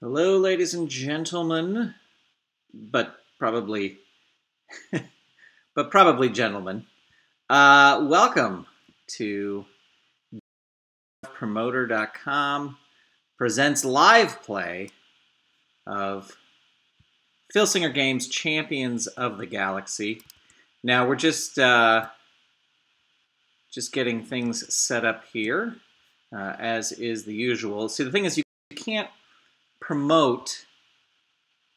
Hello, ladies and gentlemen, but probably, gentlemen. Welcome to Promoter.com presents live play of Filsinger Games Champions of the Galaxy. Now we're just getting things set up here, as is the usual. See, the thing is, you can't promote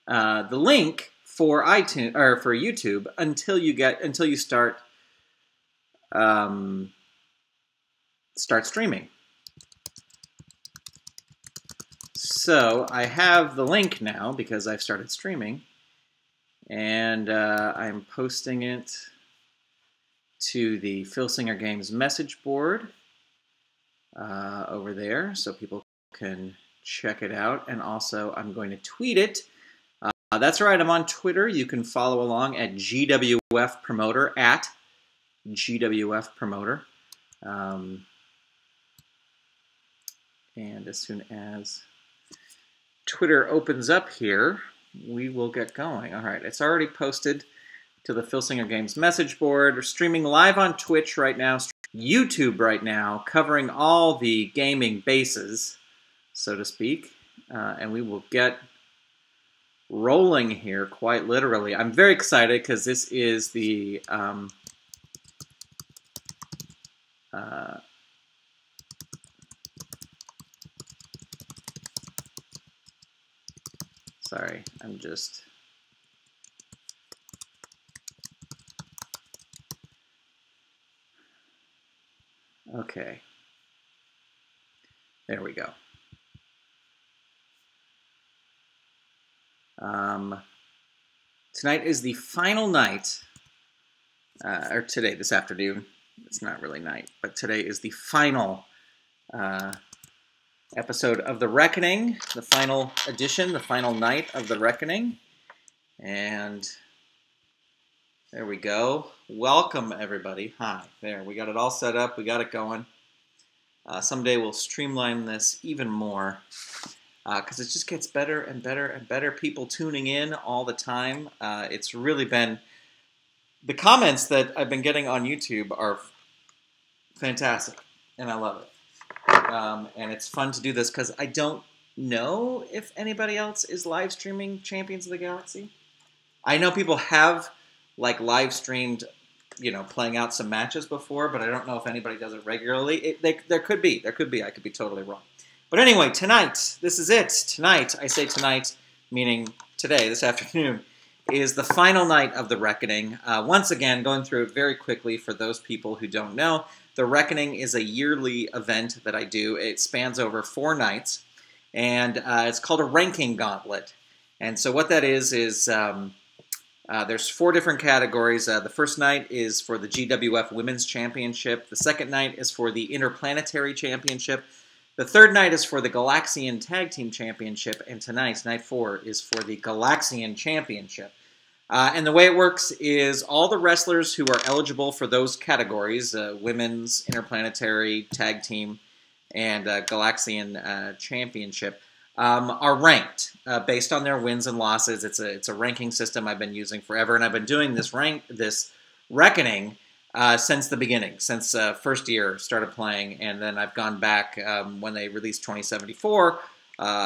the link for iTunes or for YouTube until you start streaming. So I have the link now because I've started streaming, and I'm posting it to the Filsinger Games message board over there, so people can check it out. And also, I'm going to tweet it. That's right, I'm on Twitter. You can follow along at GWF Promoter, at GWF Promoter. And as soon as Twitter opens up here, we will get going. All right, it's already posted to the Filsinger Games message board. We're streaming live on Twitch right now, YouTube right now, covering all the gaming bases, so to speak. And we will get rolling here, quite literally. I'm very excited because this is the sorry, I'm just okay. There we go. Tonight is the final night, or today, this afternoon. It's not really night, but today is the final episode of The Reckoning, the final edition, the final night of The Reckoning. And there we go. Welcome, everybody. Hi. There, we got it all set up. We got it going. Someday we'll streamline this even more, because it just gets better and better and better. People tuning in all the time. It's really been... The comments that I've been getting on YouTube are fantastic, and I love it. And it's fun to do this, because I don't know if anybody else is live streaming Champions of the Galaxy. I know people have, like, live streamed, you know, playing out some matches before, but I don't know if anybody does it regularly. There could be. There could be. I could be totally wrong. But anyway, tonight, this is it. Tonight, I say tonight, meaning today, this afternoon, is the final night of The Reckoning. Once again, going through it very quickly for those people who don't know, The Reckoning is a yearly event that I do. It spans over 4 nights, and it's called a ranking gauntlet. And so what that is there's 4 different categories. The first night is for the GWF Women's Championship. The second night is for the Interplanetary Championship. The third night is for the Galaxian Tag Team Championship, and tonight, night 4, is for the Galaxian Championship. And the way it works is all the wrestlers who are eligible for those categories, Women's, Interplanetary, Tag Team, and Galaxian Championship, are ranked based on their wins and losses. It's a ranking system I've been using forever, and I've been doing this reckoning since the beginning, since first year started playing, and then I've gone back when they released 2074,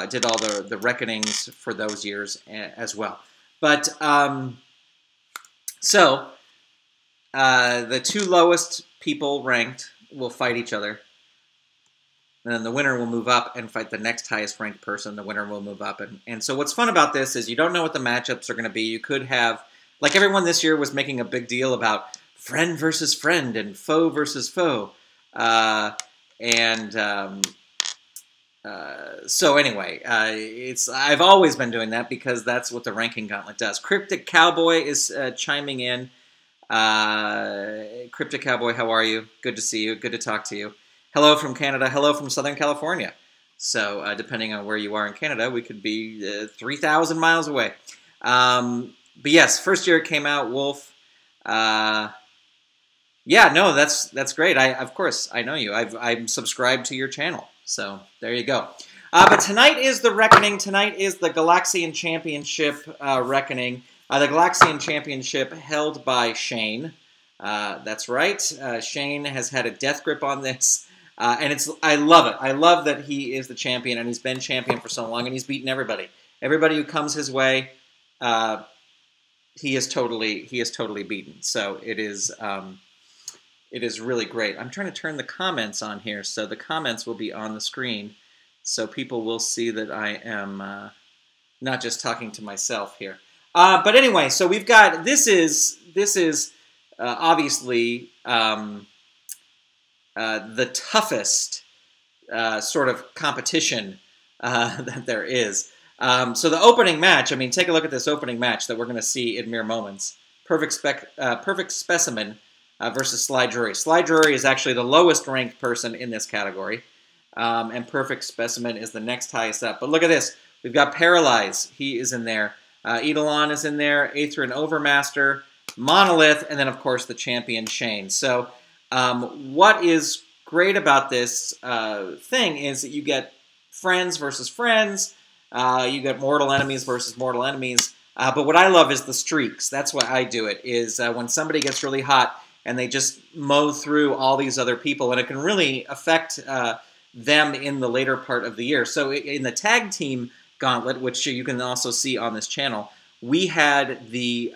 did all the reckonings for those years as well. But, so, the 2 lowest people ranked will fight each other, and then the winner will move up and fight the next highest ranked person. The winner will move up, and so what's fun about this is you don't know what the matchups are going to be. You could have, like everyone this year was making a big deal about friend versus friend and foe versus foe. So anyway, I've always been doing that because that's what the ranking gauntlet does. Cryptic Cowboy is chiming in. Cryptic Cowboy, how are you? Good to see you. Good to talk to you. Hello from Canada. Hello from Southern California. So depending on where you are in Canada, we could be 3,000 miles away. But yes, first year it came out, Wolf. Yeah, no, that's great. Of course, I know you. I'm subscribed to your channel. So there you go. But tonight is the Reckoning. Tonight is the Galaxian Championship Reckoning. The Galaxian Championship held by Shayne. That's right. Shayne has had a death grip on this. And I love it. I love that he is the champion, and he's been champion for so long, and he's beaten everybody. Everybody who comes his way, he is totally beaten. So it is really great. I'm trying to turn the comments on here, so the comments will be on the screen, so people will see that I am not just talking to myself here. But anyway, so we've got this is obviously the toughest sort of competition that there is. So the opening match, I mean, take a look at this opening match that we're going to see in mere moments. Perfect Specemin versus Drury. Drury is actually the lowest ranked person in this category. And Perfect Specemin is the next highest up. But look at this. We've got Paralyze. He is in there. Eydilon is in there. Aethran Overmaster. Monolith. And then, of course, the champion Shayne. So what is great about this thing is that you get friends versus friends. You get mortal enemies versus mortal enemies. But what I love is the streaks. That's why I do it, is when somebody gets really hot and they just mow through all these other people, and it can really affect them in the later part of the year. So in the tag team gauntlet, which you can also see on this channel, we had the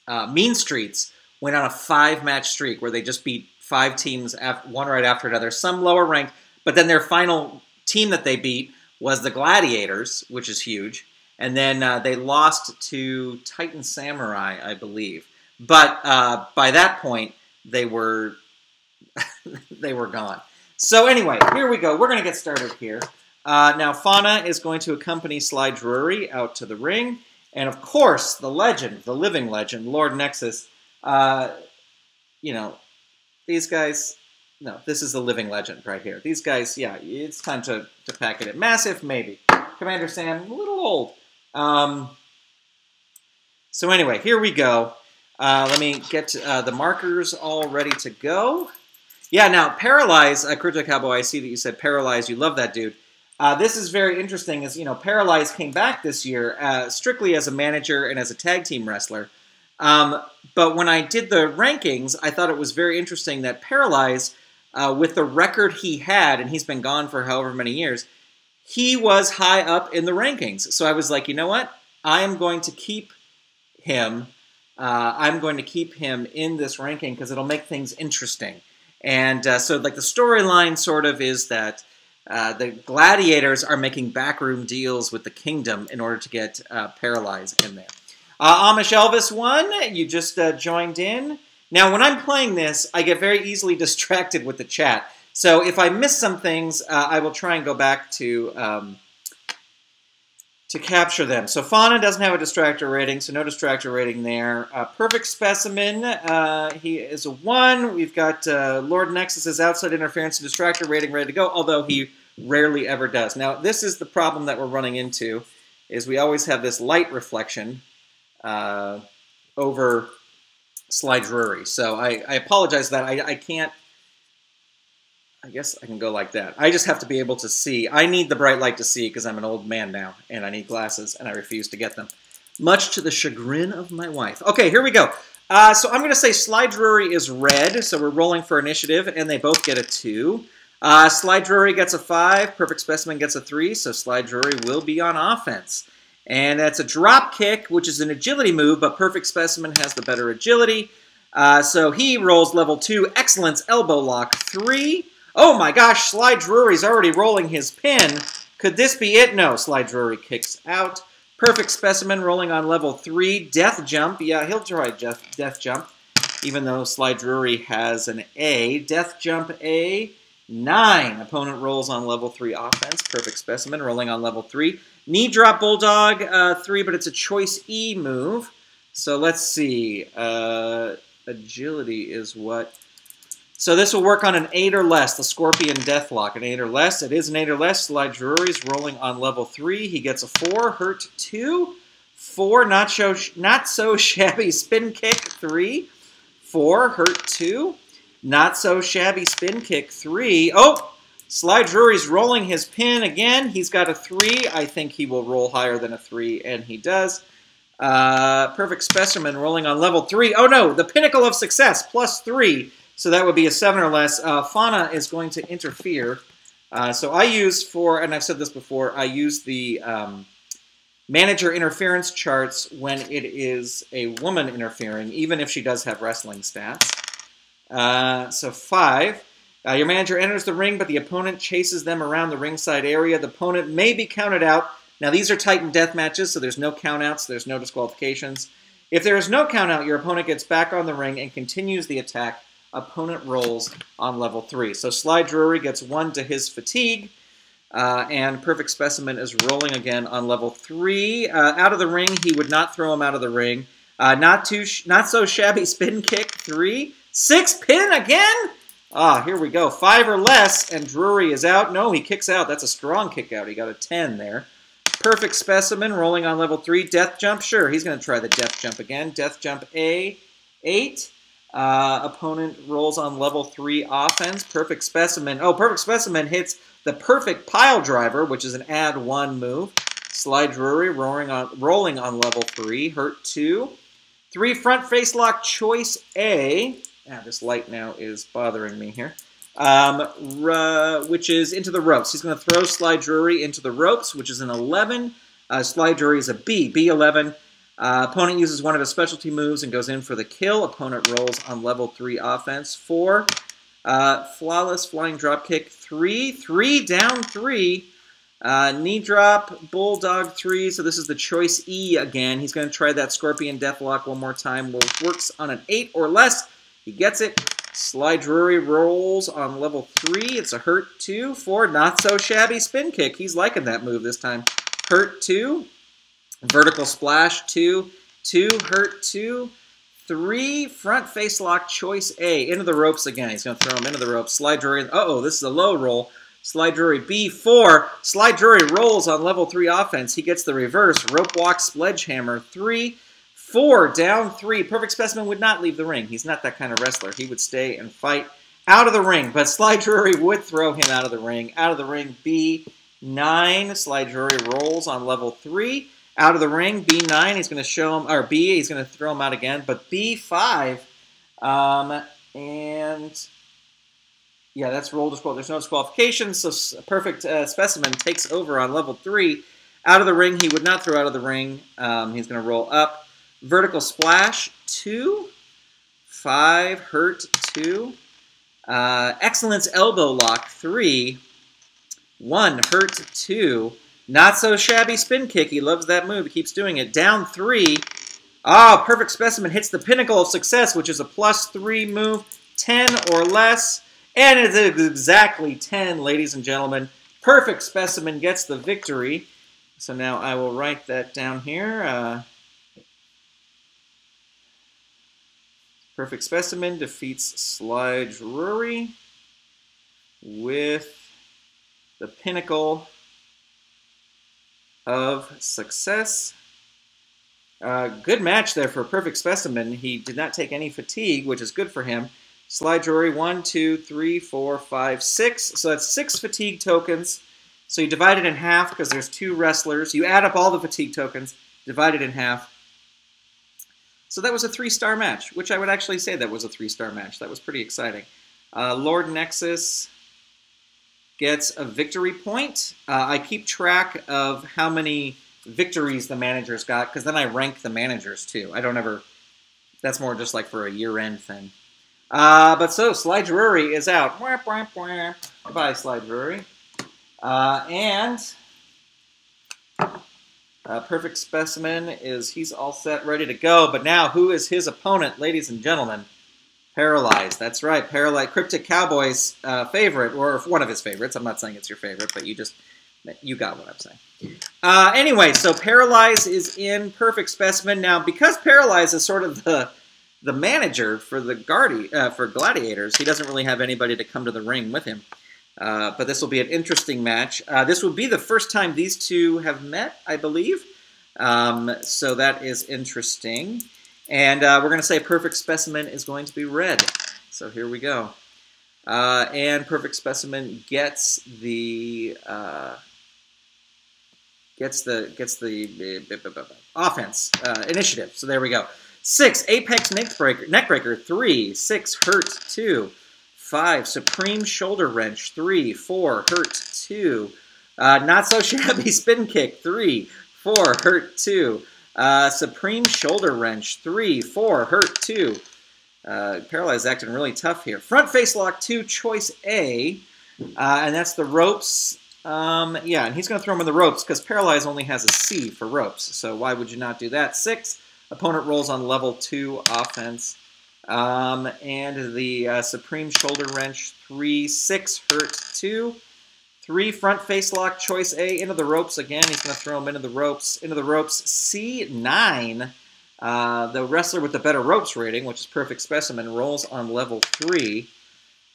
Mean Streets went on a 5-match streak where they just beat 5 teams, one right after another, some lower ranked, but then their final team that they beat was the Gladiators, which is huge, and then they lost to Titan Samurai, I believe. But by that point, they were gone. So anyway, here we go. We're going to get started here. Now, Fauna is going to accompany Drury out to the ring, and of course, the legend, the living legend, Lord Nexus. You know, these guys. No, this is the living legend right here. These guys, yeah, it's time to pack it in. Massive, maybe. Commander Sam, a little old. So anyway, here we go. Let me get the markers all ready to go. Yeah, now, Paralyze, Crypto Cowboy, I see that you said Paralyze. You love that dude. This is very interesting, as, you know, Paralyze came back this year strictly as a manager and as a tag team wrestler. But when I did the rankings, I thought it was very interesting that Paralyze, with the record he had, and he's been gone for however many years, he was high up in the rankings. So I was like, you know what? I am going to keep him. I'm going to keep him in this ranking because it'll make things interesting. And so, like, the storyline sort of is that the Gladiators are making backroom deals with the Kingdom in order to get Paralyze in there. Amish Elvis won. You just joined in. Now, when I'm playing this, I get very easily distracted with the chat. So if I miss some things, I will try and go back to capture them. So Fauna doesn't have a distractor rating, so no distractor rating there. Perfect Specemin, he is a 1. We've got Lord Nexus's outside interference and distractor rating ready to go, although he rarely ever does. Now, this is the problem that we're running into, is we always have this light reflection over Drury. So I apologize that I can't. I guess I can go like that. I just have to be able to see. I need the bright light to see because I'm an old man now, and I need glasses, and I refuse to get them. Much to the chagrin of my wife. Okay, here we go. So I'm going to say Drury is red, so we're rolling for initiative, and they both get a 2. Drury gets a 5, Perfect Specemin gets a 3, so Drury will be on offense. And that's a drop kick, which is an agility move, but Perfect Specemin has the better agility. So he rolls level 2, Excellence Elbow Lock 3. Oh my gosh, Drury's already rolling his pin. Could this be it? No, Drury kicks out. Perfect Specemin rolling on level 3, Death Jump. Yeah, he'll try Death Jump, even though Drury has an A. Death Jump A, 9. Opponent rolls on level 3 offense. Perfect Specemin rolling on level 3. Knee Drop Bulldog 3, but it's a Choice E move. So let's see. Agility is what? So this will work on an 8 or less, the Scorpion Deathlock, an 8 or less. It is an 8 or less. Drury's rolling on level 3. He gets a 4, hurt 2. 4, not so shabby spin kick 3. 4, hurt 2. Not so shabby spin kick 3. Oh, Sly Drury's rolling his pin again. He's got a 3. I think he will roll higher than a 3, and he does. Perfect Specimen rolling on level 3. Oh no, the pinnacle of success, plus 3. So that would be a 7 or less. Fauna is going to interfere. So I use and I've said this before, I use the manager interference charts when it is a woman interfering, even if she does have wrestling stats. So 5. Your manager enters the ring, but the opponent chases them around the ringside area. The opponent may be counted out. Now, these are Titan death matches, so there's no countouts, there's no disqualifications. If there is no countout, your opponent gets back on the ring and continues the attack. Opponent rolls on level 3. So Sly Drury gets 1 to his fatigue, and Perfect Specimen is rolling again on level 3. Out of the ring, he would not throw him out of the ring. Not so shabby spin kick, 3. 6 pin again? Here we go. 5 or less, and Drury is out. No, he kicks out. That's a strong kick out. He got a 10 there. Perfect Specimen rolling on level 3. Death Jump, sure. He's going to try the Death Jump again. Death Jump A, 8. Opponent rolls on level 3 offense. Perfect Specimen. Oh, Perfect Specimen hits the Perfect Pile Driver, which is an add 1 move. Sly Drury rolling on level 3. Hurt 2. 3 front face lock choice A. This light now is bothering me here. Which is into the ropes. He's going to throw Sly Drury into the ropes, which is an 11. Sly Drury is a B. B11. Opponent uses one of his specialty moves and goes in for the kill. Opponent rolls on level 3 offense. 4. Flawless flying drop kick. 3. 3 down 3. Knee drop. Bulldog 3. So this is the choice E again. He's going to try that Scorpion Deathlock one more time. Works on an 8 or less. He gets it. Sly Drury rolls on level 3. It's a hurt 2. 4. Not so shabby spin kick. He's liking that move this time. Hurt 2. Vertical splash 2. 2. Hurt 2. 3. Front face lock choice A. Into the ropes again. He's going to throw him into the ropes. Sly Drury. Uh-oh, this is a low roll. Sly Drury B4. Sly Drury rolls on level 3 offense. He gets the reverse. Rope walk sledgehammer 3. 4 down 3. Perfect Specimen would not leave the ring. He's not that kind of wrestler. He would stay and fight out of the ring. But Sly Drury would throw him out of the ring. Out of the ring, B9. Sly Drury rolls on level 3. Out of the ring, B9. He's going to show him, or B, he's going to throw him out again. But B5, and yeah, that's roll disqualification. There's no disqualification. So Perfect Specimen takes over on level 3. Out of the ring, he would not throw out of the ring. He's going to roll up. Vertical splash, 2. 5, hurt, 2. Excellence elbow lock, 3. 1, hurt, 2. Not so shabby spin kick. He loves that move. He keeps doing it. Down 3. Perfect Specimen hits the pinnacle of success, which is a +3 move. 10 or less. And it is exactly 10, ladies and gentlemen. Perfect Specimen gets the victory. So now I will write that down here. Perfect Specimen defeats Sly Drury with the pinnacle of success. Good match there for Perfect Specimen. He did not take any fatigue, which is good for him. Sly Drury, 1, 2, 3, 4, 5, 6. So that's 6 fatigue tokens. So you divide it in half because there's 2 wrestlers. You add up all the fatigue tokens, divide it in half. So that was a 3-star match, which I would actually say that was a 3-star match. That was pretty exciting. Lord Nexus gets a victory point. I keep track of how many victories the managers got, because then I rank the managers too. I don't ever, that's more just like for a year-end thing. But so, Sly Drury is out. Goodbye, Sly Drury. Perfect Specimen he's all set, ready to go. But now, who is his opponent, ladies and gentlemen? Paralyze. That's right, Paralyze. Cryptic Cowboy's favorite, or one of his favorites. I'm not saying it's your favorite, but you got what I'm saying. Anyway, so Paralyze is in Perfect Specimen. Now, because Paralyze is sort of the manager for the for Gladiators, he doesn't really have anybody to come to the ring with him. But this will be an interesting match. This will be the first time these two have met, I believe. So that is interesting. And we're going to say Perfect Specimen is going to be red. So here we go. And Perfect Specimen gets the offense initiative. So there we go. 6 Apex Neckbreaker 3, 6 Hurt 2, 5 Supreme Shoulder Wrench 3, 4 Hurt 2, Not So Shabby Spin Kick 3, 4 Hurt 2, Supreme Shoulder Wrench 3, 4 Hurt 2. Paralyze acting really tough here. Front Face Lock 2, Choice A, and that's the ropes. Yeah, and he's going to throw him in the ropes because Paralyze only has a C for ropes. So why would you not do that? 6, opponent rolls on level 2 offense. And the Supreme Shoulder Wrench 3, 6 Hurt 2. 3 Front Face Lock Choice A into the ropes again. He's going to throw him into the ropes. C9. The wrestler with the better ropes rating, which is Perfect Specimen, rolls on level 3.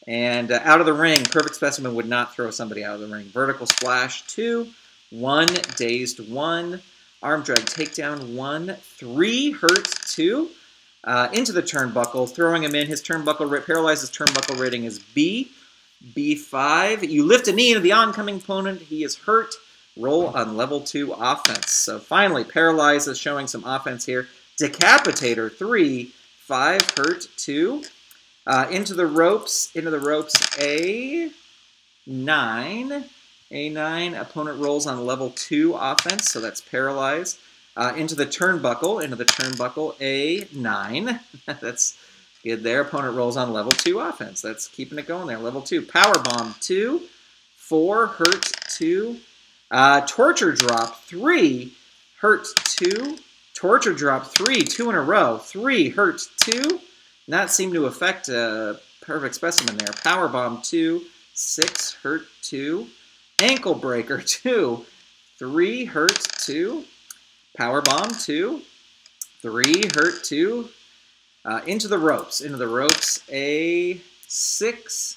And out of the ring, Perfect Specimen would not throw somebody out of the ring. Vertical Splash 2, 1, Dazed 1, Arm Drag Takedown 1, 3, Hurt 2, into the turnbuckle, throwing him in. His turnbuckle, Paralyze's turnbuckle rating is B, B5. You lift a knee into the oncoming opponent. He is hurt. Roll on level 2 offense. So finally, Paralyze is showing some offense here. Decapitator 3, 5, Hurt 2. Into the ropes, A9. A9, opponent rolls on level 2 offense, so that's Paralyze. Into the turnbuckle, A9. That's good there. Opponent rolls on level 2 offense. That's keeping it going there. Level 2. Powerbomb 2, 4, Hurt 2. Torture Drop 3, Hurt 2. Torture Drop 3, 2 in a row. 3, Hurt 2. Not seem to affect Perfect Specimen there. Powerbomb 2, 6, Hurt 2. Ankle Breaker 2, 3, Hurt 2. Powerbomb 2, 3, Hurt 2. Into the ropes, A6.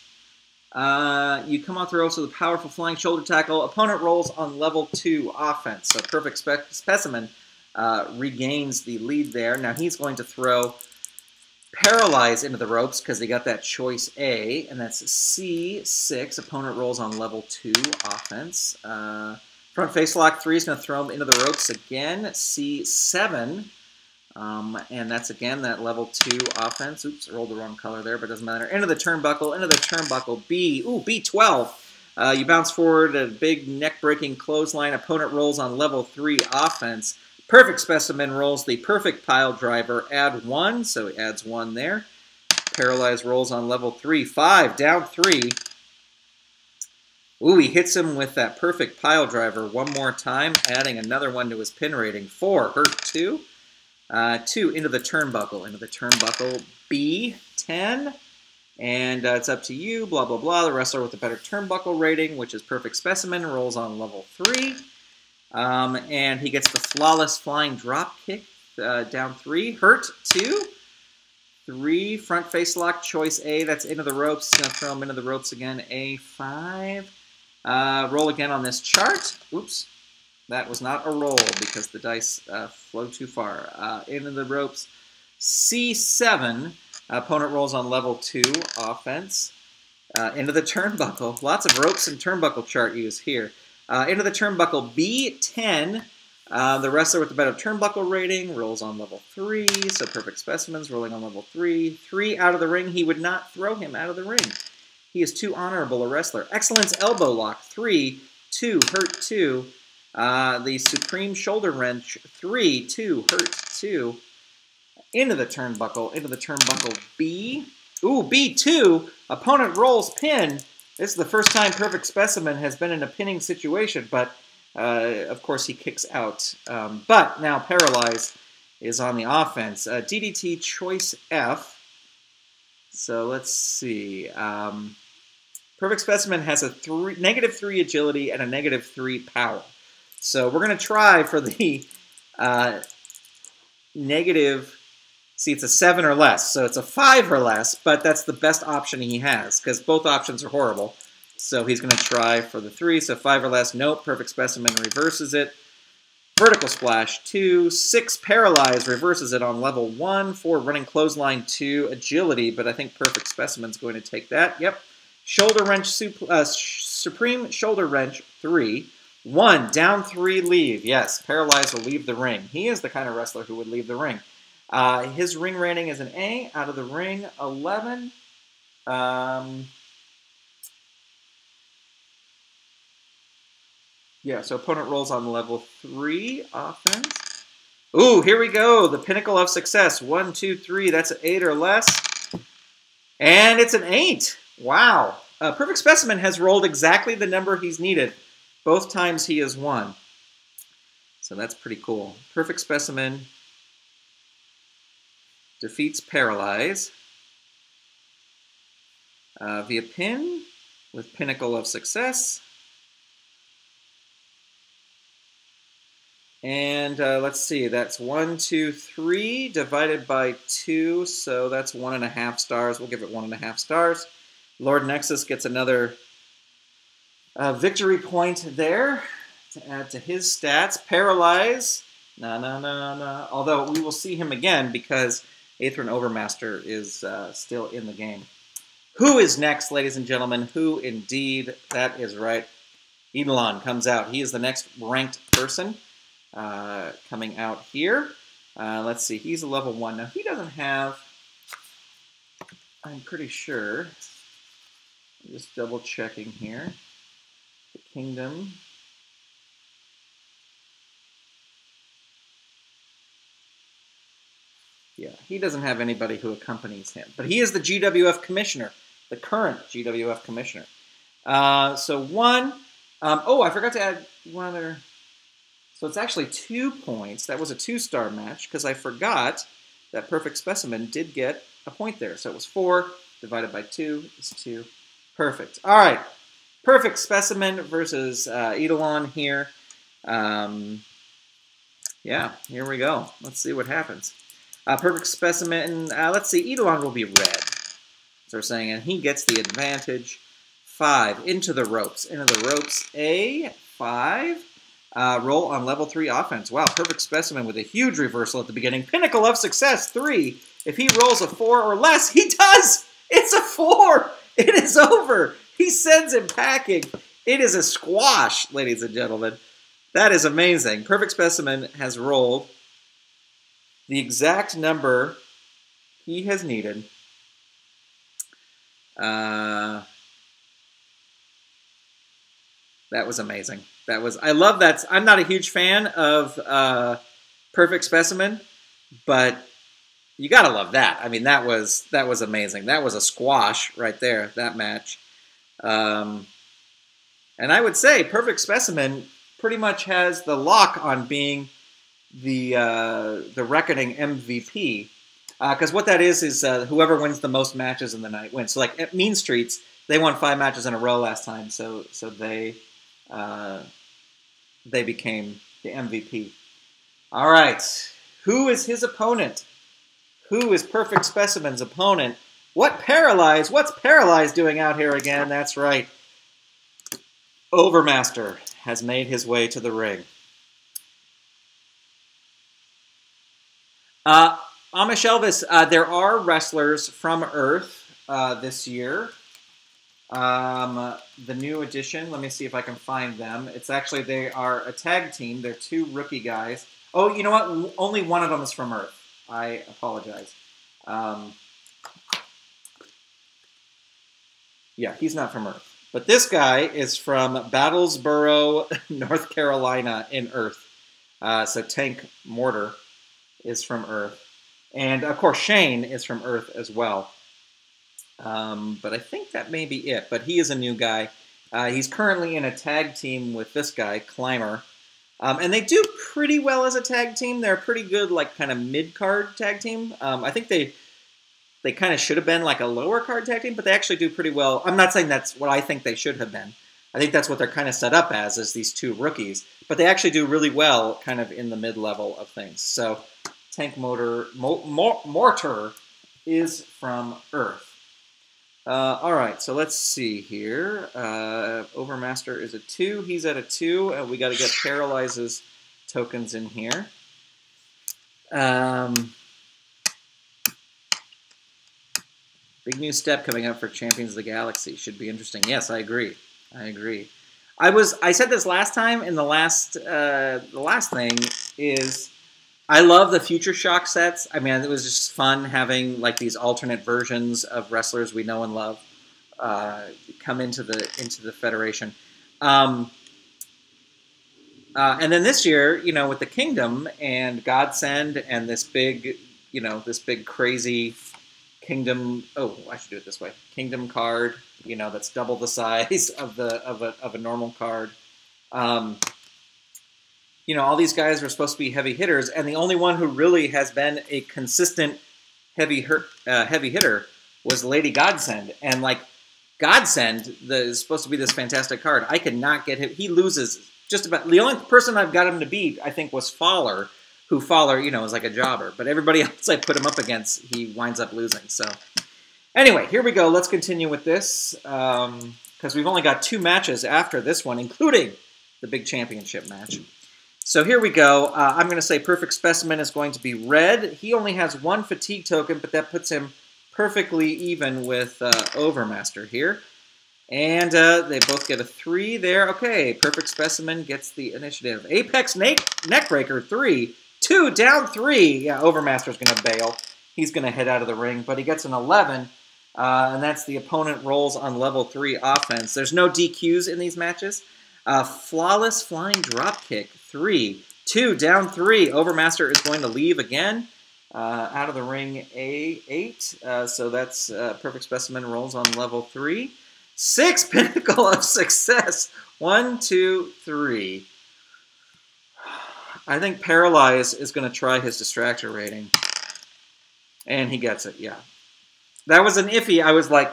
You come off the ropes with a powerful flying shoulder tackle. Opponent rolls on level 2 offense. So Perfect Specimen regains the lead there. Now he's going to throw Paralyze into the ropes because they got that choice A, and that's C6. Opponent rolls on level 2 offense. Front Face Lock 3 is going to throw him into the ropes again. C7. And that's again that level 2 offense. Oops, I rolled the wrong color there, but it doesn't matter. Into the turnbuckle, B. Ooh, B12. You bounce forward, a big neck-breaking clothesline. Opponent rolls on level 3 offense. Perfect Specimen rolls the perfect pile driver, add 1, so he adds 1 there. Paralyze rolls on level 3, 5, down 3. Ooh, he hits him with that perfect pile driver one more time, adding another 1 to his pin rating. 4, Hurt 2. 2, into the turnbuckle, B10. And it's up to you, blah, blah, blah. The wrestler with the better turnbuckle rating, which is Perfect Specimen, rolls on level 3. And he gets the flawless flying drop kick, down 3. Hurt 2. 3, Front Face Lock, Choice A. That's into the ropes. He's going to throw him into the ropes again. A5. Roll again on this chart. Oops. That was not a roll because the dice flow too far. Into the ropes. C7. Opponent rolls on level 2 offense. Into the turnbuckle. Lots of ropes and turnbuckle chart use here. Into the turnbuckle, B10. The wrestler with the better turnbuckle rating rolls on level 3. So Perfect Specimen's rolling on level 3. 3 out of the ring. He would not throw him out of the ring. He is too honorable a wrestler. Excellence Elbow Lock, 3, 2, Hurt 2. The Supreme Shoulder Wrench, 3, 2, Hurt 2. Into the turnbuckle, B. Ooh, B2. Opponent rolls pin. This is the first time Perfect Specimen has been in a pinning situation, but of course he kicks out. But now Paralyze is on the offense. DDT Choice F. So let's see. Perfect Specimen has a -3 agility and a -3 power. So we're going to try for the negative. See, it's a 7 or less, so it's a 5 or less, but that's the best option he has, because both options are horrible. So he's going to try for the 3, so 5 or less. Nope, Perfect Specimen reverses it. Vertical Splash, 2. 6, Paralyze, reverses it on level 1. 4, Running Clothesline, 2. Agility, but I think Perfect Specimen's going to take that. Yep. Shoulder Wrench, Supreme Shoulder Wrench 3. 1, down 3, leave. Yes, Paralyze will leave the ring. He is the kind of wrestler who would leave the ring. His ring rating is an A. Out of the ring, 11. Yeah, so opponent rolls on level 3 offense. Ooh, here we go. The pinnacle of success. 1, 2, 3. That's an 8 or less. And it's an 8. Wow. Perfect Specimen has rolled exactly the number he's needed. Both times he has won. So that's pretty cool. Perfect Specimen defeats Paralyze via pin with Pinnacle of Success. And let's see, that's 1, 2, 3 divided by 2, so that's 1.5 stars. We'll give it 1.5 stars. Lord Nexus gets another victory point there to add to his stats. Paralyze, although we will see him again because Aethran Overmaster is still in the game. Who is next, ladies and gentlemen? Who indeed? That is right. Eydilon comes out. He is the next ranked person coming out here. Let's see. He's a level 1. Now, he doesn't have, I'm pretty sure, I'm just double checking here. The Kingdom. Yeah, he doesn't have anybody who accompanies him. But he is the GWF Commissioner, the current GWF Commissioner. So 1. Oh, I forgot to add one other. So it's actually 2 points. That was a 2-star match because I forgot that Perfect Specimen did get a point there. So it was 4 divided by 2 is 2. Perfect. All right. Perfect Specimen versus Eydilon here. Yeah, here we go. Let's see what happens. Perfect Specimen, let's see, Eydilon will be red. So we're saying, and he gets the advantage. 5, into the ropes. Into the ropes, A, 5. Roll on level 3 offense. Wow, Perfect Specimen with a huge reversal at the beginning. Pinnacle of Success, 3. If he rolls a 4 or less, he does! It's a 4! It is over! He sends him packing. It is a squash, ladies and gentlemen. That is amazing. Perfect Specimen has rolled the exact number he has needed. That was amazing. That was, I love that. I'm not a huge fan of Perfect Specimen, but you gotta love that. I mean, that was amazing. That was a squash right there, that match. And I would say Perfect Specimen pretty much has the lock on being the Reckoning MVP, because what that is whoever wins the most matches in the night wins. So like at Mean Streets, they won 5 matches in a row last time, so they became the MVP. All right, who is his opponent? Who is Perfect Specimen's opponent? What's Paralyze doing out here again? That's right. Overmaster has made his way to the ring. Amish Elvis, there are wrestlers from Earth this year. The new addition, let me see if I can find them. It's actually, they are a tag team. They're 2 rookie guys. Oh, you know what? Only one of them is from Earth. I apologize. Yeah, he's not from Earth. But this guy is from Battlesboro, North Carolina in Earth. So Tank Mortar is from Earth. And, of course, Shayne is from Earth as well. But I think that may be it. But he is a new guy. He's currently in a tag team with this guy, Climber. And they do pretty well as a tag team. They're a pretty good, like, kind of mid-card tag team. I think they kind of should have been like a lower-card tag team, but they actually do pretty well. I'm not saying that's what I think they should have been. I think that's what they're kind of set up as these 2 rookies. But they actually do really well kind of in the mid-level of things. So Tank Mortar is from Earth. All right, so let's see here. Overmaster is a 2. He's at a 2, and we got to get Paralyze's tokens in here. Big new step coming up for Champions of the Galaxy. Should be interesting. Yes, I agree. I agree. I said this last time, and the last thing is I love the Future Shock sets. I mean, it was just fun having like these alternate versions of wrestlers we know and love come into the Federation. And then this year, you know, with the Kingdom and Godsend and this big, you know, this big crazy Kingdom. Oh, I should do it this way. Kingdom card, you know, that's double the size of a normal card. You know, all these guys are supposed to be heavy hitters, and the only one who really has been a consistent heavy hitter was Lady Godsend. And like Godsend is supposed to be this fantastic card. I could not get him. He loses just about. The only person I've got him to beat, I think, was Faller, who Faller, you know, is like a jobber. But everybody else I put him up against, he winds up losing. So anyway, here we go. Let's continue with this because we've only got 2 matches after this one, including the big championship match. So here we go. I'm going to say Perfect Specimen is going to be red. He only has 1 fatigue token, but that puts him perfectly even with Overmaster here. And they both get a 3 there. Okay, Perfect Specimen gets the initiative. Apex Neckbreaker, 3. 2, down 3. Yeah, Overmaster's going to bail. He's going to head out of the ring, but he gets an 11. And that's the opponent rolls on level 3 offense. There's no DQs in these matches. Flawless Flying Dropkick, 3. 2, down 3. Overmaster is going to leave again. Out of the ring, 8. So that's Perfect Specimen rolls on level 3. 6, Pinnacle of Success. 1, 2, 3. I think Paralyze is going to try his Distractor rating. And he gets it, yeah. That was an iffy. I was like,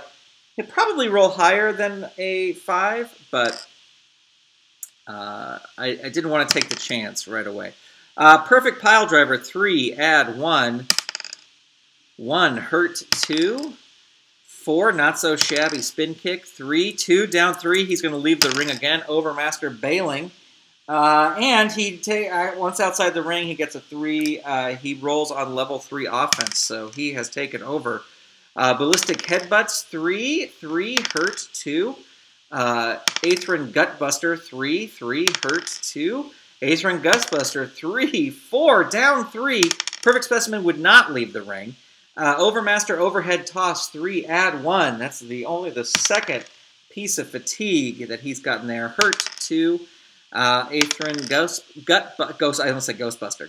he'd probably roll higher than a 5, but I didn't want to take the chance right away. Perfect Pile Driver, 3, add 1. 1, hurt 2. 4, not so shabby Spin Kick, 3. 2, down 3. He's going to leave the ring again. Overmaster bailing. And once outside the ring, he gets a 3. He rolls on level 3 offense, so he has taken over. Ballistic Headbutts, 3. 3, hurt 2. Aethran Gutbuster, 3. 3, hurt 2. Aethran Gutbuster, 3. 4, down 3. Perfect Specimen would not leave the ring. Overmaster Overhead Toss, 3, add 1. That's only the second piece of fatigue that he's gotten there. Hurt 2. Aethran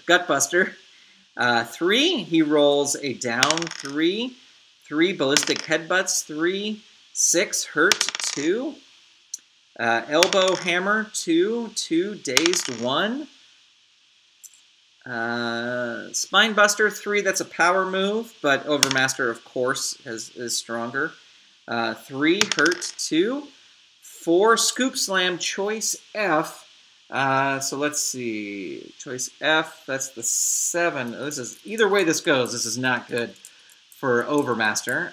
Gutbuster, 3. He rolls a down 3. 3, Ballistic Headbutts, 3. 6, hurt 2. Elbow Hammer, 2. 2, dazed 1. Spinebuster, 3. That's a power move, but Overmaster, of course, is stronger. 3, hurt 2. 4, Scoop Slam, Choice F. So let's see. Choice F, that's the 7. This is, either way this goes, this is not good for Overmaster.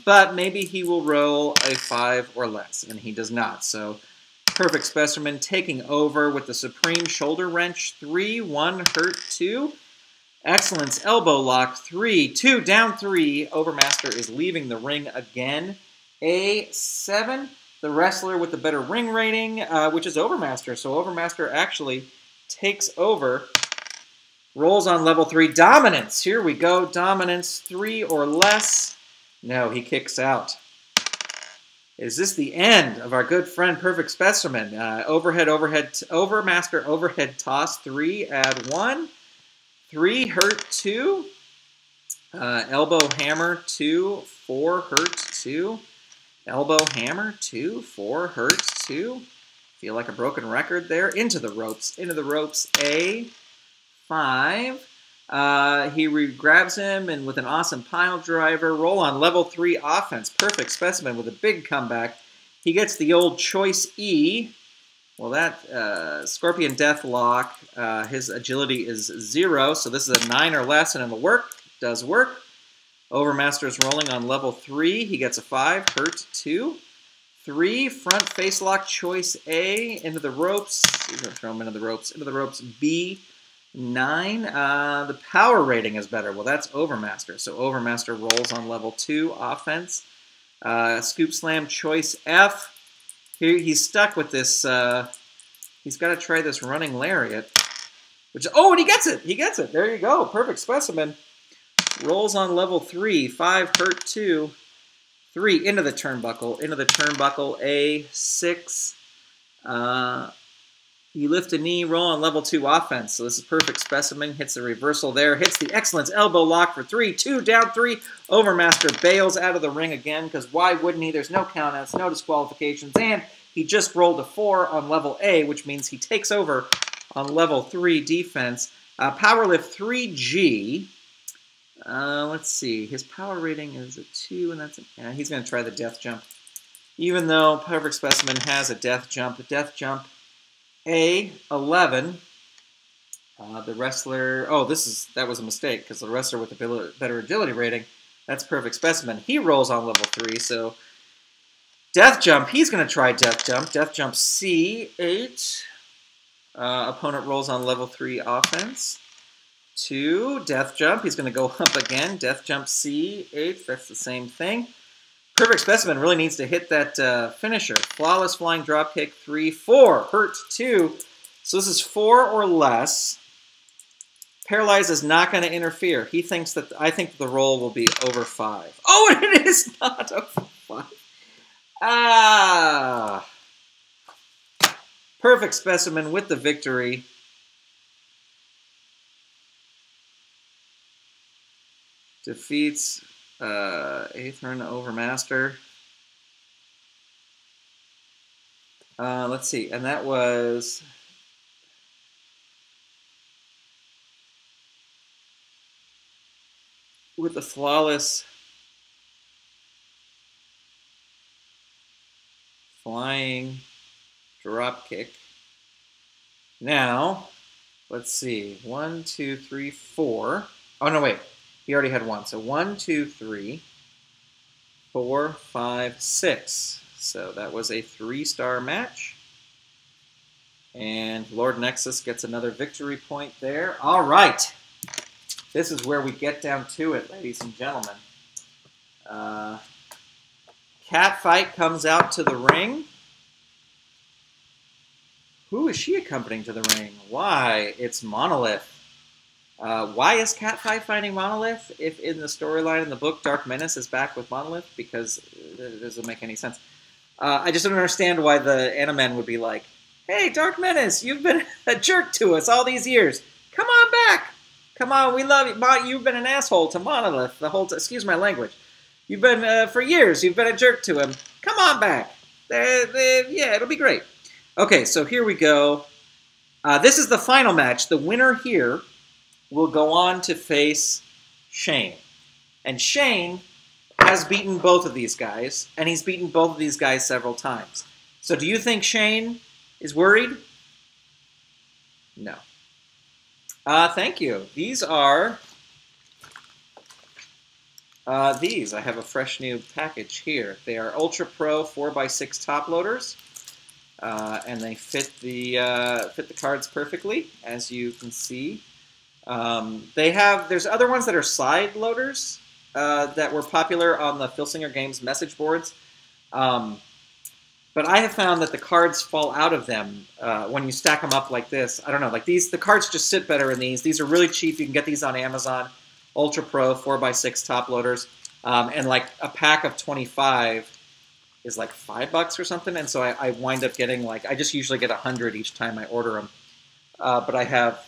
But maybe he will roll a 5 or less, and he does not. So Perfect Specimen taking over with the Supreme Shoulder Wrench, 3. 1, hurt 2. Excellence Elbow Lock, 3. 2, down 3. Overmaster is leaving the ring again. A 7. The wrestler with the better ring rating, which is Overmaster. So Overmaster actually takes over. Rolls on level 3. Dominance. Here we go. Dominance, 3 or less. No, he kicks out. Is this the end of our good friend Perfect Specimen? Overmaster Overhead Toss, 3, add 1. 3, hurt 2. Elbow Hammer, 2. 4, hurt 2. Elbow Hammer, 2. 4, hurt 2. Feel like a broken record there. Into the ropes. Into the ropes. A 5. He grabs him and with an awesome pile driver. Roll on level 3 offense. Perfect Specimen with a big comeback. He gets the old Choice E. Well, that Scorpion Deathlock, his agility is 0, so this is a 9 or less, and it'll work. Does work. Overmaster's rolling on level 3. He gets a 5. Hurt 2. 3. Front face lock. Choice A. Into the ropes. He's going to throw him into the ropes. Into the ropes. B. 9. The power rating is better. Well, that's Overmaster. So Overmaster rolls on level 2 offense. Scoop Slam Choice F. Here he's stuck with this. He's got to try this Running Lariat. Which, oh, and he gets it. He gets it. There you go. Perfect Specimen. Rolls on level 3. 5 hurt 2. 3 into the turnbuckle. Into the turnbuckle. A 6. You lift a knee, roll on level 2 offense. So this is Perfect Specimen. Hits the reversal there. Hits the Excellence Elbow Lock for 3. 2 down 3. Overmaster bails out of the ring again, because why wouldn't he? There's no countouts, no disqualifications, and he just rolled a 4 on level A, which means he takes over on level 3 defense. Powerlift 3G. Let's see. His power rating is a 2, and that's yeah, he's going to try the death jump. Even though Perfect Specimen has a death jump. A 11. The wrestler. Oh, that was a mistake, because the wrestler with the better agility rating, that's Perfect Specimen. He rolls on level 3, so death jump. He's going to try death jump. Death jump C 8. Opponent rolls on level 3 offense. 2 death jump. He's going to go up again. Death jump C 8. That's the same thing. Perfect Specimen really needs to hit that finisher. Flawless flying dropkick 3, 4 hurt 2. So this is 4 or less. Paralyze is not going to interfere. He thinks that I think the roll will be over 5. Oh, and it is not over 5. Ah. Perfect Specimen with the victory. Defeats Aethran Overmaster. Let's see, and that was with the flawless flying drop kick. Now, let's see, 1, 2, 3, 4. Oh no, wait. He already had 1. So 1, 2, 3, 4, 5, 6. So that was a 3-star match. And Lord Nexus gets another victory point there. All right. This is where we get down to it, ladies and gentlemen. Catfight comes out to the ring. Who is she accompanying to the ring? Why? It's Monolith. Why is Catfight fighting Monolith if in the storyline in the book Dark Menace is back with Monolith? Because it doesn't make any sense. I just don't understand why the Animen would be like, hey, Dark Menace, you've been a jerk to us all these years. Come on back. Come on, we love you. You've been an asshole to Monolith the whole time. Excuse my language. You've been, for years, you've been a jerk to him. Come on back. Yeah, it'll be great. Okay, so here we go. This is the final match. The winner here will go on to face Shayne. And Shayne has beaten both of these guys, and he's beaten both of these guys several times. So do you think Shayne is worried? No. Thank you. These are... these. I have a fresh new package here. They are Ultra Pro 4x6 top loaders. And they fit the cards perfectly, as you can see. There's other ones that are side loaders that were popular on the Filsinger Games message boards. But I have found that the cards fall out of them when you stack them up like this. I don't know, like these, the cards just sit better in these. These are really cheap. You can get these on Amazon. Ultra Pro 4x6 top loaders. And like a pack of 25 is like $5 or something. And so I wind up getting like, I just usually get 100 each time I order them. But I have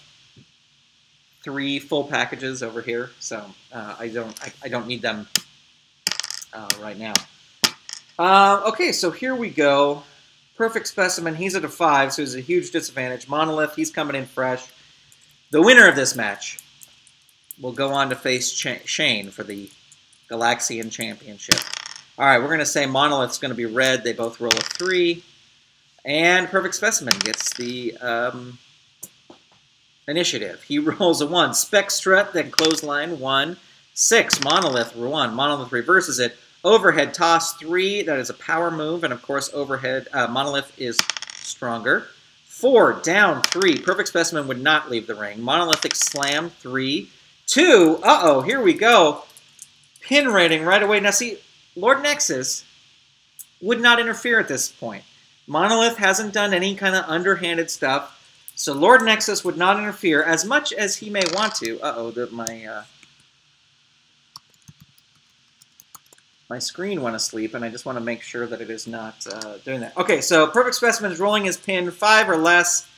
3 full packages over here, so I don't need them right now. Okay, so here we go. Perfect Specimen. He's at a 5, so he's a huge disadvantage. Monolith, he's coming in fresh. The winner of this match will go on to face Shayne for the Galaxian Championship. All right, we're going to say Monolith's going to be red. They both roll a 3. And Perfect Specimen gets the initiative. He rolls a 1. Spec Strut, then Clothesline, 1. 6, Monolith, 1. Monolith reverses it. Overhead Toss, 3. That is a power move. And, of course, overhead Monolith is stronger. 4, down 3. Perfect Specimen would not leave the ring. Monolithic Slam, 3, 2. Uh-oh, here we go. Pin rating right away. Now see, Lord Nexus would not interfere at this point. Monolith hasn't done any kind of underhanded stuff, so Lord Nexus would not interfere as much as he may want to. Uh-oh, my screen went asleep, and I just want to make sure that it is not doing that. Okay, so Perfect Specimen is rolling his pin 5 or less,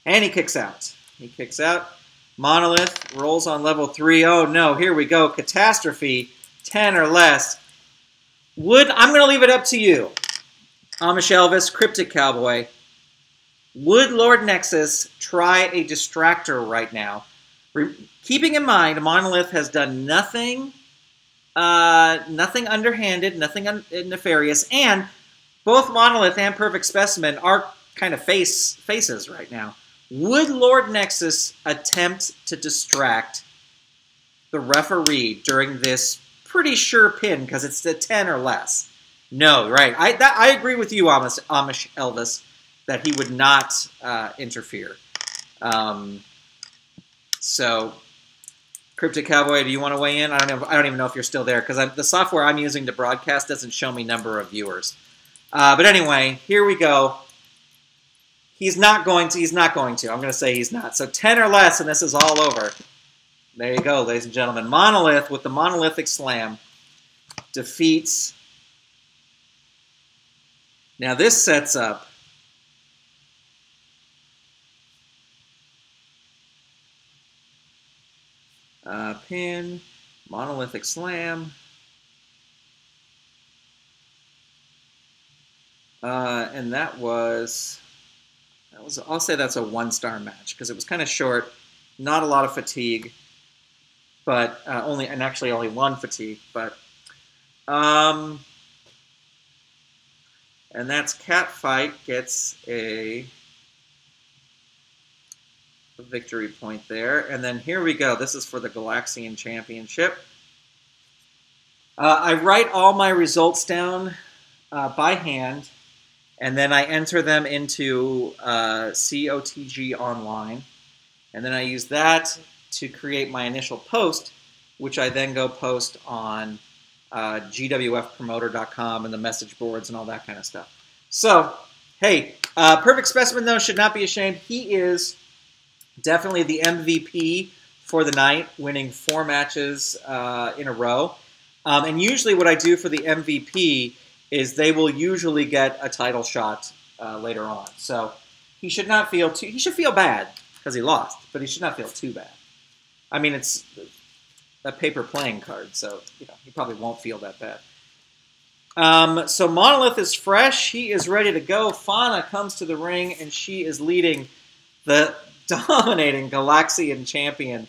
and he kicks out. He kicks out. Monolith rolls on level 3. Oh, no, here we go. Catastrophe, 10 or less. I'm going to leave it up to you. Amish Elvis, Cryptic Cowboy. Would Lord Nexus try a distractor right now? Keeping in mind, Monolith has done nothing underhanded, nothing nefarious, and both Monolith and Perfect Specimen are kind of faces right now. Would Lord Nexus attempt to distract the referee during this pretty sure pin, because it's the 10 or less? No, right. I agree with you, Amish Elvis, that he would not interfere. So, Cryptic Cowboy, do you want to weigh in? I don't even know if you're still there, because the software I'm using to broadcast doesn't show me number of viewers. But anyway, here we go. He's not going to. I'm going to say he's not. So 10 or less, and this is all over. There you go, ladies and gentlemen. Monolith with the Monolithic Slam defeats. Now this sets up pin, Monolithic Slam. And that was, I'll say that's a 1-star match, because it was kind of short, not a lot of fatigue, but actually only 1 fatigue, but and that's Catfight gets a victory point there. And then here we go. This is for the Galaxian Championship. I write all my results down by hand, and then I enter them into COTG Online. And then I use that to create my initial post, which I then go post on GWFpromoter.com and the message boards and all that kind of stuff. So, hey, Perfect Specimen, though, should not be ashamed. He is definitely the MVP for the night, winning 4 matches in a row. And usually what I do for the MVP is they will usually get a title shot later on. So he should not feel too... He should feel bad because he lost, but he should not feel too bad. I mean, it's a paper playing card, so he probably won't feel that bad. So Monolith is fresh. He is ready to go. Fauna comes to the ring, and she is leading the dominating Galaxian champion.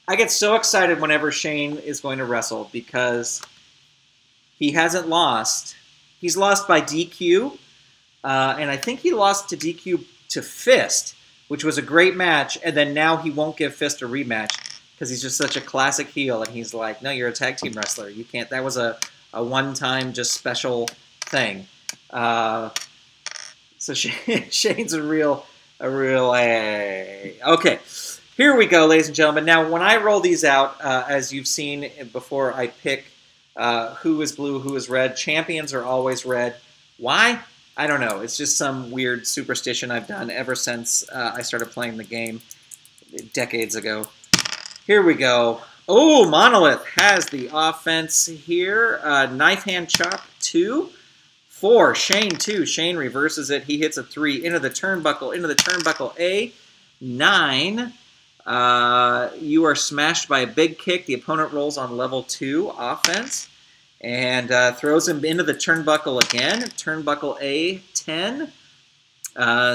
I get so excited whenever Shayne is going to wrestle because he hasn't lost. He's lost by DQ, and I think he lost to DQ to Fist, which was a great match, and then now he won't give Fist a rematch because he's just such a classic heel, and he's like, no, you're a tag team wrestler. You can't. That was a one-time just special thing. So Shayne's a real okay. Here we go, ladies and gentlemen. Now, when I roll these out, as you've seen before, I pick who is blue, who is red. Champions are always red. Why? I don't know. It's just some weird superstition I've done ever since I started playing the game decades ago. Here we go. Oh, Monolith has the offense here. Knife hand chop 2. 4. Shayne 2. Shayne reverses it. He hits a 3 into the turnbuckle A. 9. You are smashed by a big kick. The opponent rolls on level 2 offense and throws him into the turnbuckle again. Turnbuckle A. 10.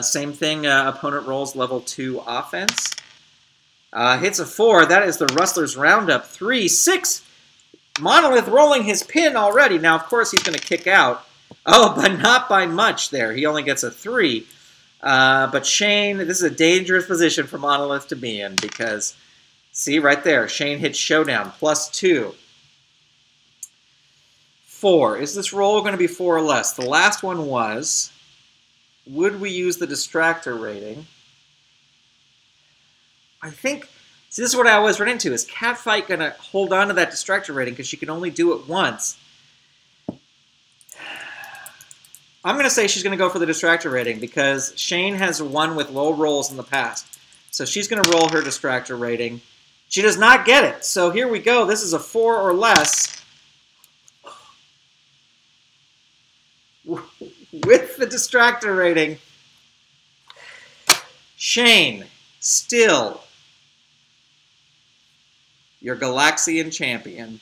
Same thing. Opponent rolls level 2 offense. Hits a 4. That is the Rustlers Roundup. 3. 6. Monolith rolling his pin already. Now, of course, he's going to kick out. Oh, but not by much there. He only gets a 3. But Shayne, this is a dangerous position for Monolith to be in because, see, right there, Shayne hits Showdown, +2. 4. Is this roll going to be 4 or less? The last one was would we use the distractor rating? I think, see, this is what I always run into. Is Catfight going to hold on to that distractor rating because she can only do it once? I'm going to say she's going to go for the distractor rating because Shayne has won with low rolls in the past. So she's going to roll her distractor rating. She does not get it. So here we go. This is a 4 or less. With the distractor rating, Shayne, still your Galaxian champion.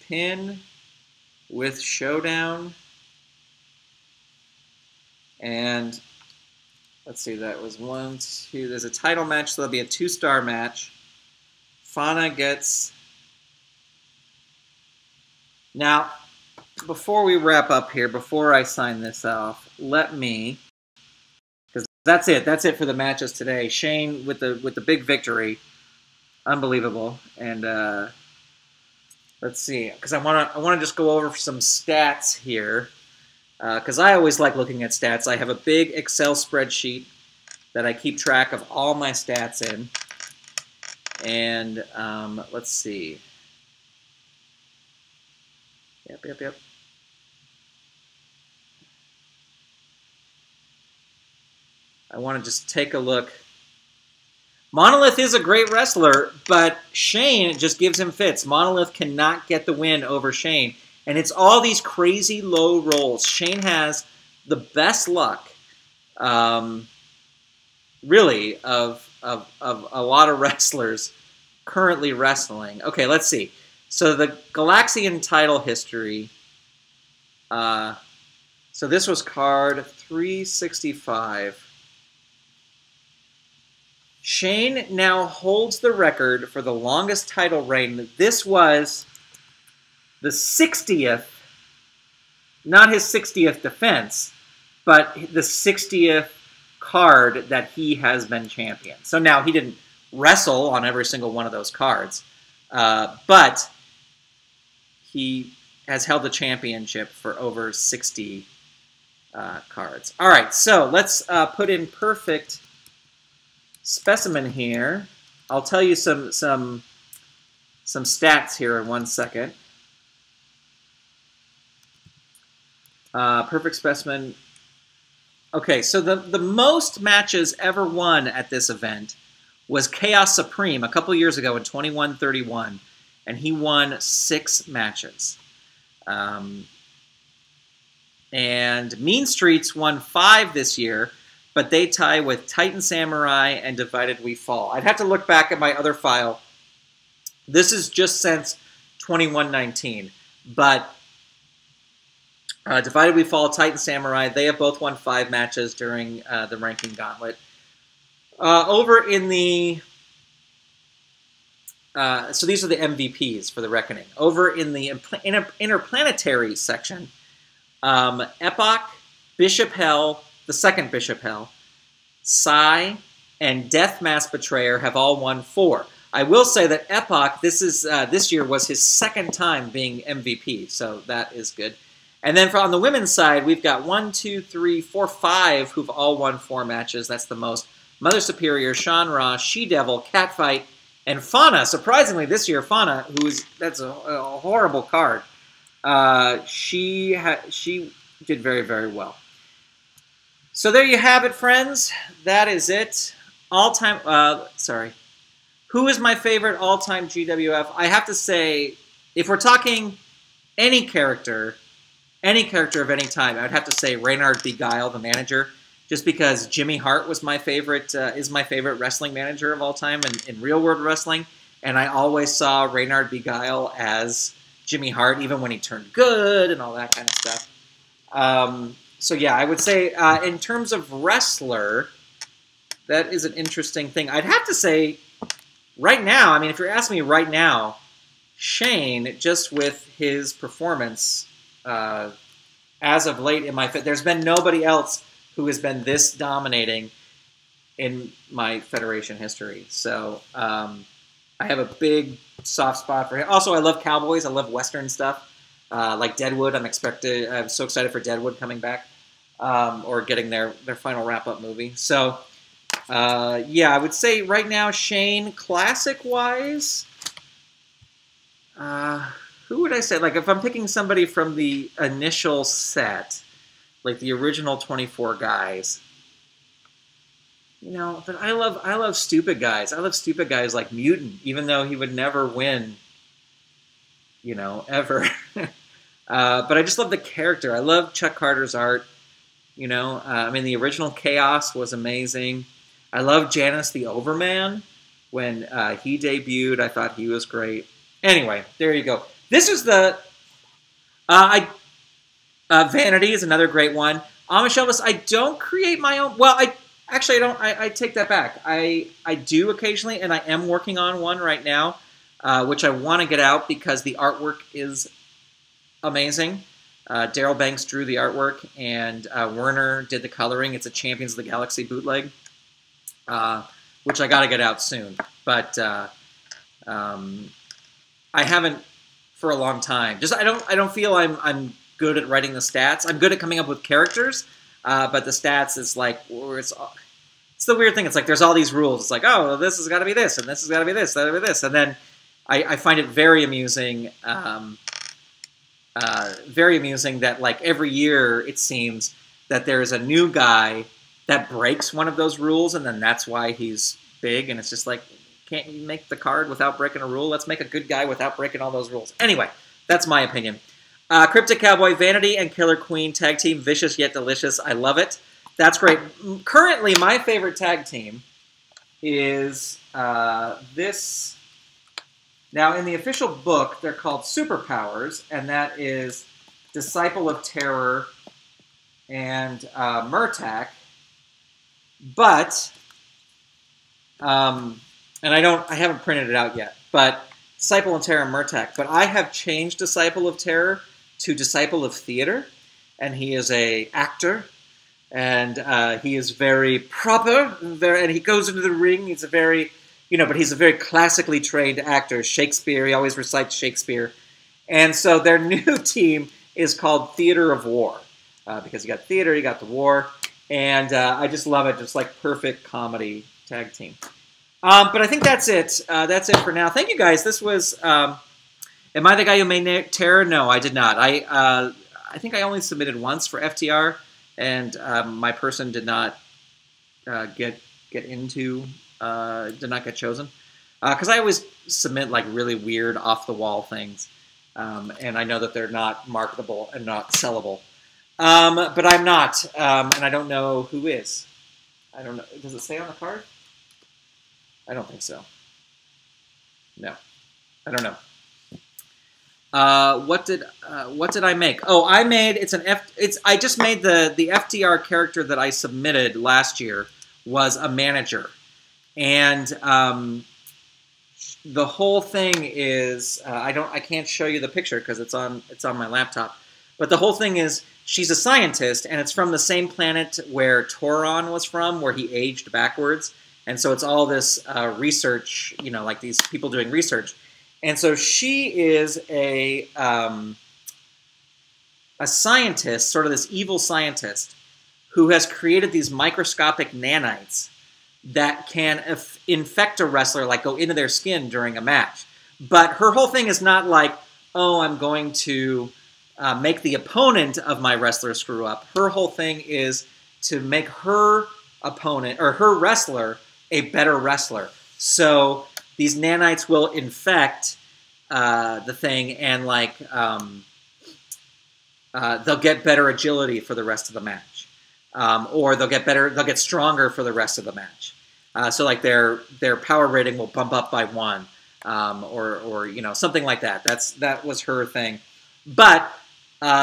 Pin with Showdown. And let's see, that was 1, 2. There's a title match, so there'll be a 2-star match. Fauna gets... Now, before we wrap up here, before I sign this off, let me... Because that's it. That's it for the matches today. Shayne with the big victory. Unbelievable. And let's see. Because I wanna just go over some stats here. Because I always like looking at stats. I have a big Excel spreadsheet that I keep track of all my stats in. And let's see. Yep. I want to just take a look. Monolith is a great wrestler, but Shayne just gives him fits. Monolith cannot get the win over Shayne. And it's all these crazy low rolls. Shayne has the best luck, really, of a lot of wrestlers currently wrestling. Okay, let's see. So the Galaxian title history. So this was card 365. Shayne now holds the record for the longest title reign. This was the 60th, not his 60th defense, but the 60th card that he has been champion. So now he didn't wrestle on every single one of those cards, but he has held the championship for over 60 cards. All right, so let's put in perfect specimen here. I'll tell you some stats here in 1 second. Perfect specimen. Okay, so the most matches ever won at this event was Chaos Supreme a couple years ago in 21-31, and he won 6 matches. And Mean Streets won 5 this year, but they tie with Titan Samurai and Divided We Fall. I'd have to look back at my other file. This is just since 21-19, but Divided We Fall, Titan Samurai, they have both won 5 matches during the ranking gauntlet. Over in the... so these are the MVPs for the Reckoning. Over in the interplanetary section, Epoch, Bishop Hell, the second Bishop Hell, Psy, and Death Mass Betrayer have all won 4. I will say that Epoch, this year was his 2nd time being MVP, so that is good. And then on the women's side, we've got 1, 2, 3, 4, 5 who've all won 4 matches. That's the most. Mother Superior, Sean Ra, She-Devil, Catfight, and Fauna. Surprisingly, this year, Fauna, that's a horrible card. She did very, very well. So there you have it, friends. That is it. All-time, Who is my favorite all-time GWF? I have to say, if we're talking any character of any time, I would have to say Reynard Beguile, the manager, just because Jimmy Hart was my favorite, is my favorite wrestling manager of all time in real-world wrestling, and I always saw Reynard Beguile as Jimmy Hart, even when he turned good and all that kind of stuff. So yeah, I would say in terms of wrestler, that is an interesting thing. I'd have to say right now, I mean, if you're asking me right now, Shayne, just with his performance as of late in my there's been nobody else who has been this dominating in my Federation history. So I have a big soft spot for him. Also, I love cowboys. I love Western stuff. Like Deadwood, I'm so excited for Deadwood coming back, or getting their final wrap-up movie. So, yeah, I would say right now, Shayne, classic-wise, who would I say? Like, if I'm picking somebody from the initial set, like the original 24 guys, you know, but I love stupid guys. I love stupid guys like Mutant, even though he would never win, you know, ever. But I just love the character. I love Chuck Carter's art. You know, I mean, the original Chaos was amazing. I love Janus the Overman. When he debuted, I thought he was great. Anyway, there you go. This is the... Vanity is another great one. Amish Elvis, I don't create my own... Well, actually, I don't. I take that back. I do occasionally, and I am working on one right now, which I want to get out because the artwork is amazing. Daryl Banks drew the artwork, and Werner did the coloring. It's a Champions of the Galaxy bootleg, which I got to get out soon. But I haven't for a long time. Just I don't feel I'm good at writing the stats. I'm good at coming up with characters, but the stats is like it's the weird thing. It's like there's all these rules. It's like, oh, well, this has got to be this, and this has got to be this, that got to be this, and then I find it very amusing. Very amusing that like every year it seems that there's a new guy that breaks one of those rules, and then that's why he's big. And it's just like, can't you make the card without breaking a rule? Let's make a good guy without breaking all those rules. Anyway, that's my opinion. Cryptic Cowboy, Vanity, and Killer Queen tag team, vicious yet delicious. I love it. That's great. Currently, my favorite tag team is this. Now, in the official book, they're called Superpowers, and that is Disciple of Terror and Murtak. But, and I haven't printed it out yet, but Disciple of Terror and Murtak. But I have changed Disciple of Terror to Disciple of Theater, and he is an actor, and he is very proper, and he goes into the ring. He's a very... You know, but he's a very classically trained actor. Shakespeare, he always recites Shakespeare. And so their new team is called Theater of War. Because you got theater, you got the war. And I just love it. Just like perfect comedy tag team. But I think that's it. That's it for now. Thank you guys. This was... am I the guy who made Terror? No, I did not. I think I only submitted once for FTR. And my person did not get into... did not get chosen because I always submit like really weird off-the-wall things, and I know that they're not marketable and not sellable. But I'm not, and I don't know who is. I don't know. Does it say on the card? I don't think so. No, I don't know. What did I make? Oh, I made I just made the FTR character that I submitted last year was a manager. And the whole thing is I can't show you the picture because it's on my laptop. But the whole thing is she's a scientist, and it's from the same planet where Toron was from, where he aged backwards. And so it's all this research, you know, like these people doing research. And so she is a scientist, sort of this evil scientist, who has created these microscopic nanites that can infect a wrestler, like go into their skin during a match. But her whole thing is not like, oh, I'm going to make the opponent of my wrestler screw up. Her whole thing is to make her opponent, or her wrestler, a better wrestler. So these nanites will infect the thing, and like they'll get better agility for the rest of the match. Or they'll get stronger for the rest of the match. So like their power rating will bump up by 1, or you know, something like that. That was her thing. But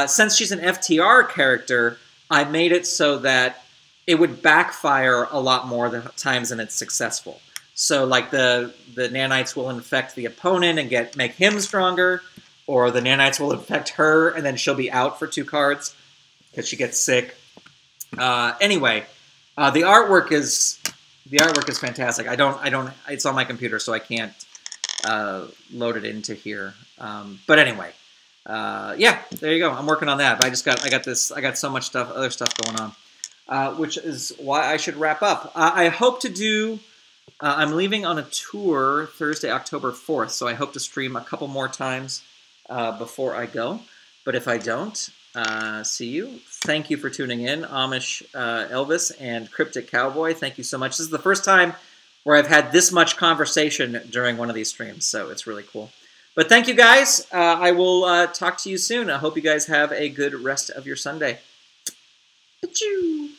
since she's an FTR character, I made it so that it would backfire a lot more times than it's successful. So like the nanites will infect the opponent and make him stronger, or the nanites will infect her and then she'll be out for 2 cards because she gets sick. Anyway, the artwork is fantastic. It's on my computer, so I can't load it into here. But anyway, yeah, there you go. I'm working on that. But I got so much other stuff going on, which is why I should wrap up. I hope to do. I'm leaving on a tour Thursday, October 4th, so I hope to stream a couple more times before I go. But if I don't, see you. Thank you for tuning in, Amish Elvis and Cryptic Cowboy. Thank you so much. This is the first time where I've had this much conversation during one of these streams, so it's really cool. But thank you, guys. I will talk to you soon. I hope you guys have a good rest of your Sunday. Achoo!